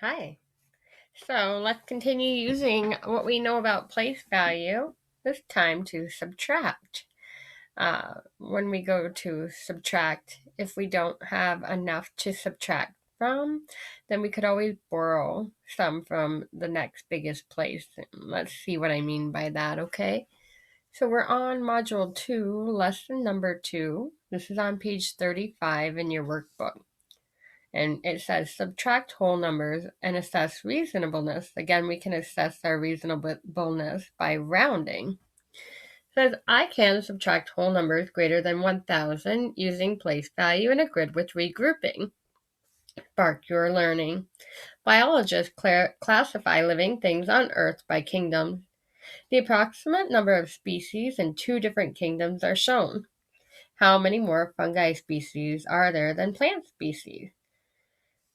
Hi. So let's continue using what we know about place value, this time to subtract. When we go to subtract, if we don't have enough to subtract from, then we could always borrow some from the next biggest place. Let's see what I mean by that, okay? So we're on Module 2, Lesson number 2. This is on page 35 in your workbook. And it says subtract whole numbers and assess reasonableness. Again, we can assess our reasonableness by rounding. It says I can subtract whole numbers greater than 1,000 using place value in a grid with regrouping. Spark your learning. Biologists classify living things on Earth by kingdoms. The approximate number of species in 2 different kingdoms are shown. How many more fungi species are there than plant species?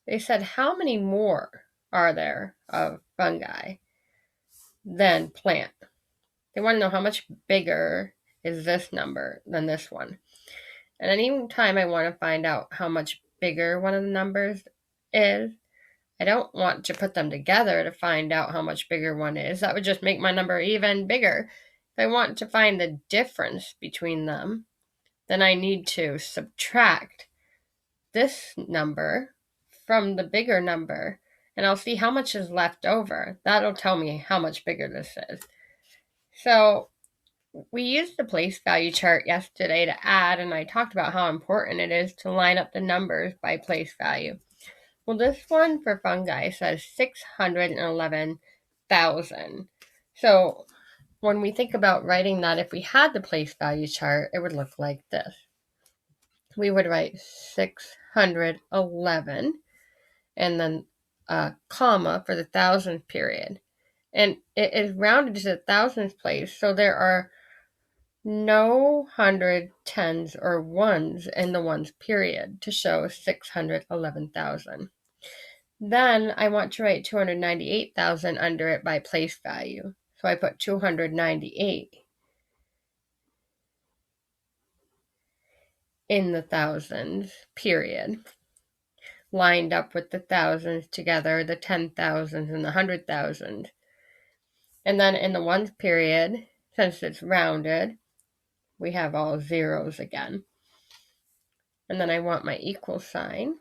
They said, how many more are there of fungi than plant? They want to know how much bigger is this number than this one. And any time I want to find out how much bigger one of the numbers is, I don't want to put them together to find out how much bigger one is. That would just make my number even bigger. If I want to find the difference between them, then I need to subtract this number from the bigger number, and I'll see how much is left over. That'll tell me how much bigger this is. So we used the place value chart yesterday to add, and I talked about how important it is to line up the numbers by place value. Well, this one for fungi says 611,000. So when we think about writing that, if we had the place value chart, it would look like this. We would write 611 and then a comma for the thousandth period. And it is rounded to the thousandth place, so there are no hundred, tens, or ones in the ones period to show 611,000. Then I want to write 298,000 under it by place value. So I put 298 in the thousands period, lined up with the thousands together, the 10,000s and the 100,000. And then in the ones period, since it's rounded, we have all zeros again. And then I want my equal sign.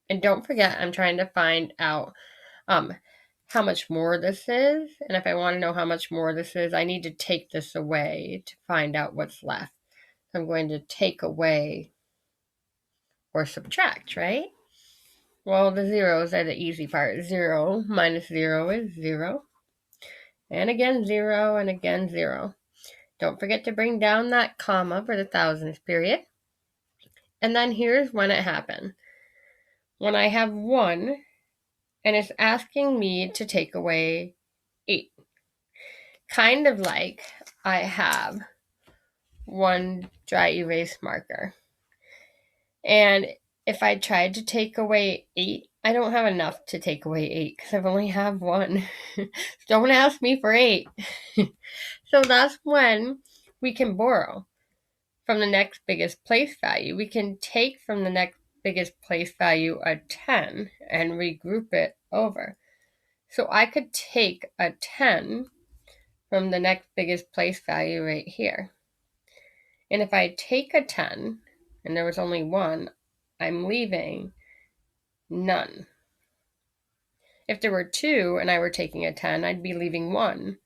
And don't forget, I'm trying to find out how much more this is. And if I want to know how much more this is, I need to take this away to find out what's left. So I'm going to take away or subtract, right? Well, the zeros are the easy part. 0 minus 0 is 0. And again 0 and again 0. Don't forget to bring down that comma for the thousands period. And then here's when it happened. When I have 1 and it's asking me to take away 8. Kind of like I have one dry erase marker. And if I tried to take away 8, I don't have enough to take away 8 because I've only have 1. Don't ask me for 8. So that's when we can borrow from the next biggest place value. We can take from the next biggest place value a 10 and regroup it over. So I could take a 10 from the next biggest place value right here. And if I take a 10 and there was only 1, I'm leaving none. If there were 2 and I were taking a 10, I'd be leaving 1.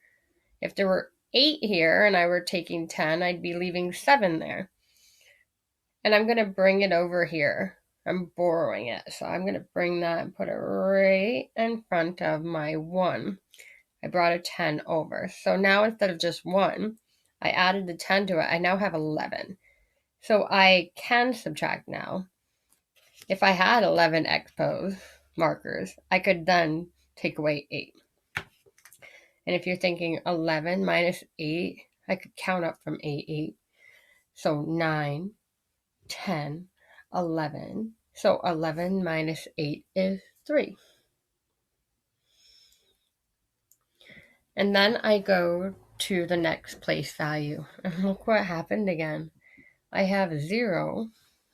If there were 8 here and I were taking 10, I'd be leaving 7 there. And I'm going to bring it over here. I'm borrowing it. So I'm going to bring that and put it right in front of my 1. I brought a 10 over. So now instead of just 1, I added the 10 to it. I now have 11. So I can subtract now. If I had 11 expos markers, I could then take away 8. And if you're thinking 11 minus 8, I could count up from 8. So 9, 10, 11. So 11 minus 8 is 3. And then I go to the next place value. And look what happened again. I have 0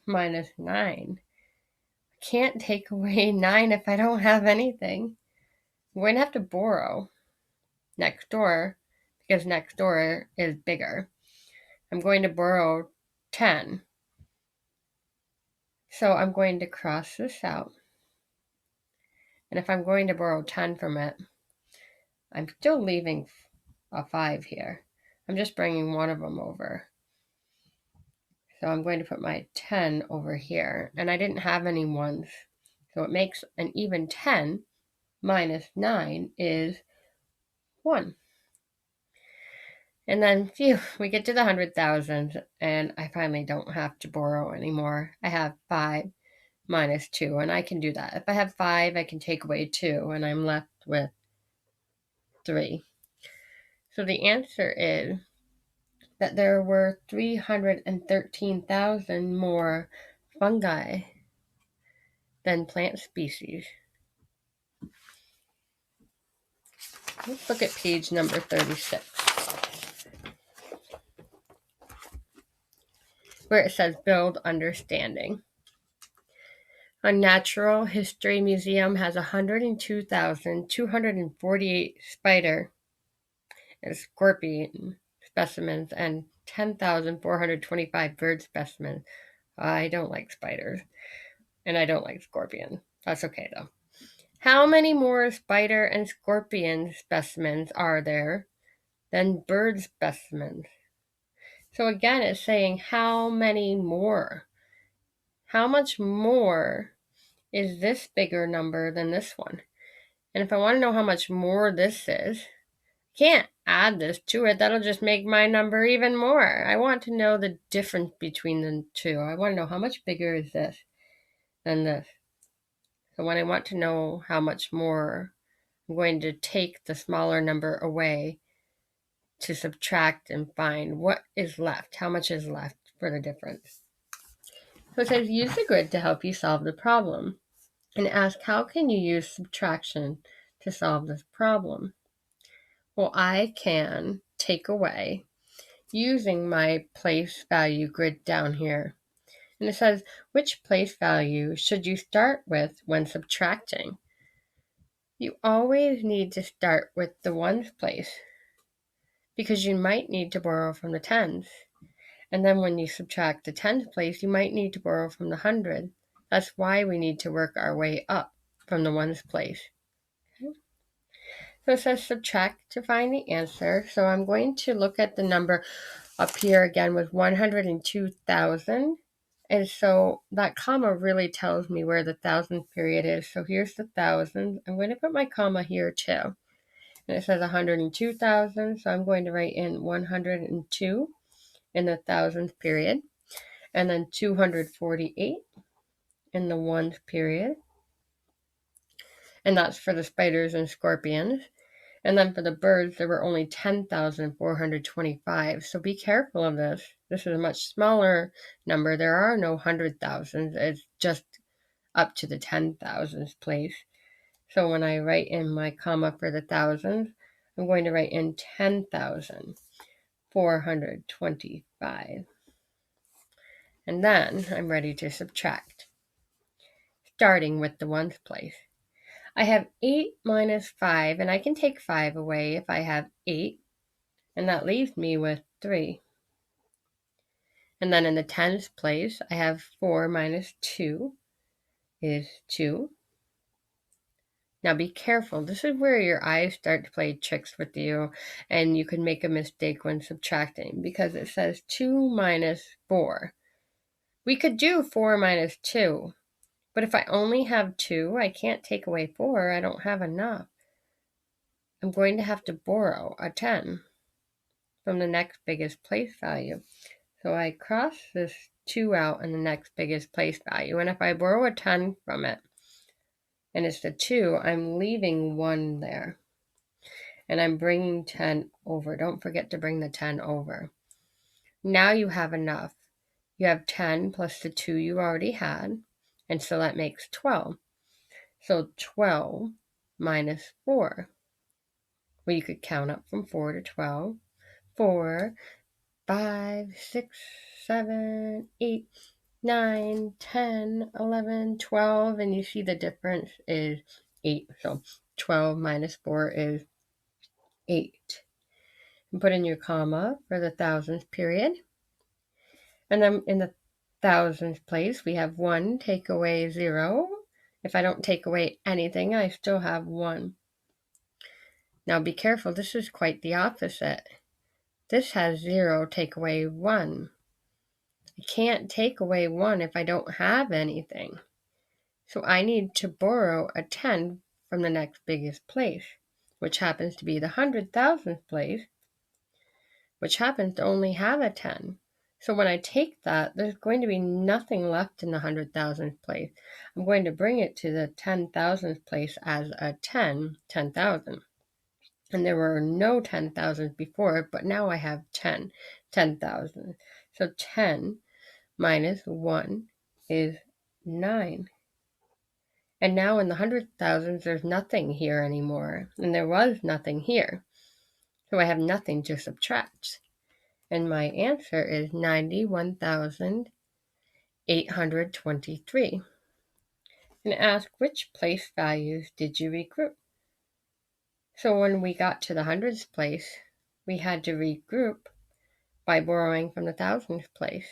minus 9. Can't take away 9 if I don't have anything. I'm going to have to borrow next door because next door is bigger. I'm going to borrow 10. So I'm going to cross this out. And if I'm going to borrow 10 from it, I'm still leaving a 5 here. I'm just bringing one of them over. So I'm going to put my 10 over here. And I didn't have any ones. So it makes an even 10 minus 9 is 1. And then, phew, we get to the 100,000, and I finally don't have to borrow anymore. I have 5 minus 2, and I can do that. If I have 5, I can take away 2, and I'm left with 3. So the answer is that there were 313,000 more fungi than plant species. Let's look at page number 36, where it says build understanding. A natural history museum has 102,248 spider and scorpion specimens and 10,425 bird specimens. I don't like spiders, and I don't like scorpions. That's okay, though. How many more spider and scorpion specimens are there than bird specimens? So again, it's saying how many more? How much more is this bigger number than this one? And if I want to know how much more this is, I can't add this to it. That'll just make my number even more. I want to know the difference between the two. I want to know how much bigger is this than this. So when I want to know how much more, I'm going to take the smaller number away to subtract and find what is left. How much is left for the difference? So it says use the grid to help you solve the problem. And ask, how can you use subtraction to solve this problem? Well, I can take away using my place value grid down here. And it says, which place value should you start with when subtracting? You always need to start with the ones place because you might need to borrow from the tens. And then when you subtract the tens place, you might need to borrow from the 100. That's why we need to work our way up from the ones place. Okay. So it says subtract to find the answer. So I'm going to look at the number up here again with 102,000. And so that comma really tells me where the thousandth period is. So here's the thousand. I'm going to put my comma here too. And it says 102,000. So I'm going to write in 102 in the thousandth period. And then 248 in the ones period. And that's for the spiders and scorpions. And then for the birds, there were only 10,425. So be careful of this. This is a much smaller number. There are no 100,000s. It's just up to the 10,000s place. So when I write in my comma for the thousands, I'm going to write in 10,425. And then I'm ready to subtract, starting with the ones place. I have 8 minus 5, and I can take 5 away if I have 8, and that leaves me with 3. And then in the tens place, I have 4 minus 2 is 2. Now be careful. This is where your eyes start to play tricks with you, and you can make a mistake when subtracting because it says 2 minus 4. We could do 4 minus 2, but if I only have 2, I can't take away 4. I don't have enough. I'm going to have to borrow a 10 from the next biggest place value. So I cross this 2 out in the next biggest place value, and if I borrow a 10 from it, and it's the 2, I'm leaving 1 there. And I'm bringing 10 over. Don't forget to bring the 10 over. Now you have enough. You have 10 plus the 2 you already had, and so that makes 12. So 12 minus 4. Well, you could count up from 4 to 12. 4, 5, 6, 7, 8, 9, 10, 11, 12, and you see the difference is 8. So 12 minus 4 is 8. And put in your comma for the thousands period. And then in the thousands place, we have 1, take away 0. If I don't take away anything, I still have 1. Now be careful, this is quite the opposite. This has 0, take away 1. I can't take away 1 if I don't have anything. So I need to borrow a 10 from the next biggest place, which happens to be the 100,000th place, which happens to only have a 10. So when I take that, there's going to be nothing left in the 100,000th place. I'm going to bring it to the 10,000th place as a 10,000. And there were no 10,000 before, but now I have 10,000. So 10 minus 1 is 9. And now in the 100,000s, there's nothing here anymore. And there was nothing here. So I have nothing to subtract. And my answer is 91,823. And ask which place values did you regroup? So when we got to the hundreds place, we had to regroup by borrowing from the thousands place.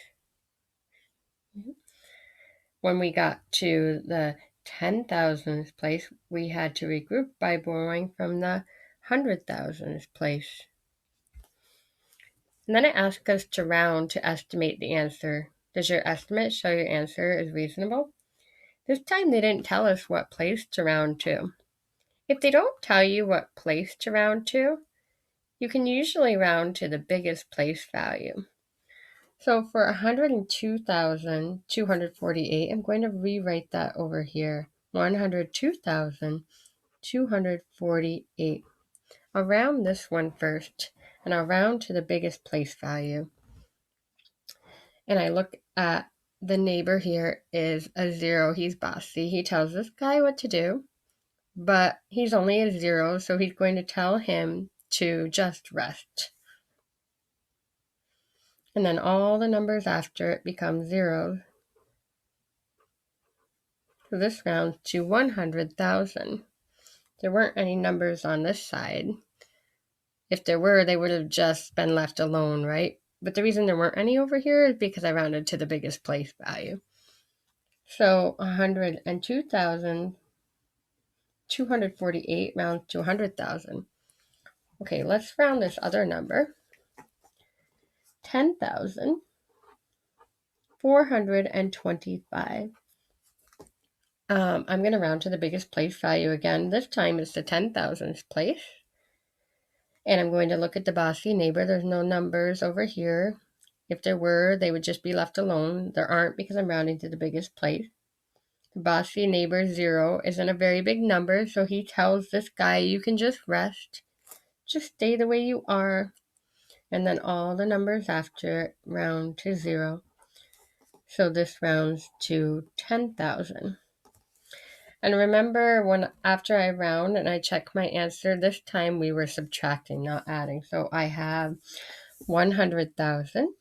When we got to the 10,000th place, we had to regroup by borrowing from the 100,000th place. And then it asks us to round to estimate the answer. Does your estimate show your answer is reasonable? This time they didn't tell us what place to round to. If they don't tell you what place to round to, you can usually round to the biggest place value. So for 102,248, I'm going to rewrite that over here. 102,248. I'll round this one first, and I'll round to the biggest place value. And I look at the neighbor here is a 0. He's bossy. He tells this guy what to do, but he's only a 0, so he's going to tell him to just rest. And then all the numbers after it become zeros. So this rounds to 100,000. There weren't any numbers on this side. If there were, they would have just been left alone, right? But the reason there weren't any over here is because I rounded to the biggest place value. So 102,248 rounds to 100,000. Okay, let's round this other number. 10,425. I'm going to round to the biggest place value again. This time it's the 10,000th place. And I'm going to look at the bossy neighbor. There's no numbers over here. If there were, they would just be left alone. There aren't because I'm rounding to the biggest place. The bossy neighbor 0 isn't a very big number, so he tells this guy, you can just rest. Just stay the way you are. And then all the numbers after it round to 0. So this rounds to 10,000. And remember when after I round and I check my answer, this time we were subtracting, not adding. So I have 100,000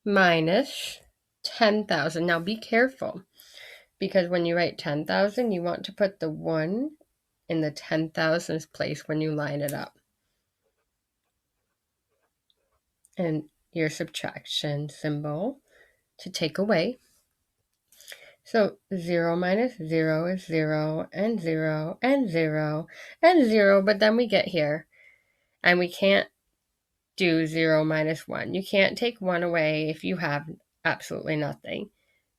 minus 10,000. Now be careful, because when you write 10,000, you want to put the 1 in the 10,000th place when you line it up. And your subtraction symbol to take away. So 0 minus 0 is 0, and 0, and 0, and 0, but then we get here, and we can't do 0 minus 1. You can't take 1 away if you have absolutely nothing.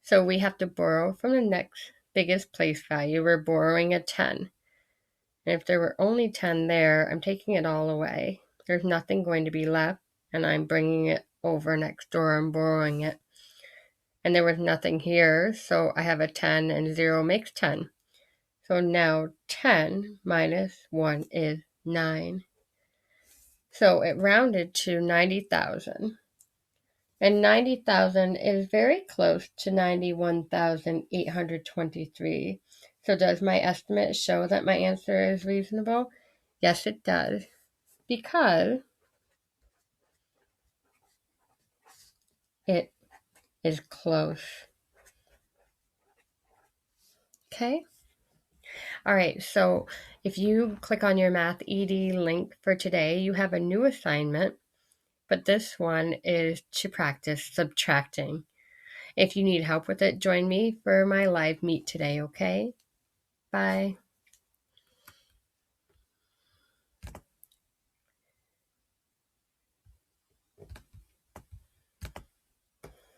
So we have to borrow from the next biggest place value. We're borrowing a 10. And if there were only 10 there, I'm taking it all away. There's nothing going to be left, and I'm bringing it over next door and borrowing it. And there was nothing here, so I have a 10, and 0 makes 10. So now 10 minus 1 is 9. So it rounded to 90,000. And 90,000 is very close to 91,823. So does my estimate show that my answer is reasonable? Yes, it does. Because it is close. Okay? All right, so if you click on your Math ED link for today, you have a new assignment, but this one is to practice subtracting. If you need help with it, join me for my live meet today, okay? Bye.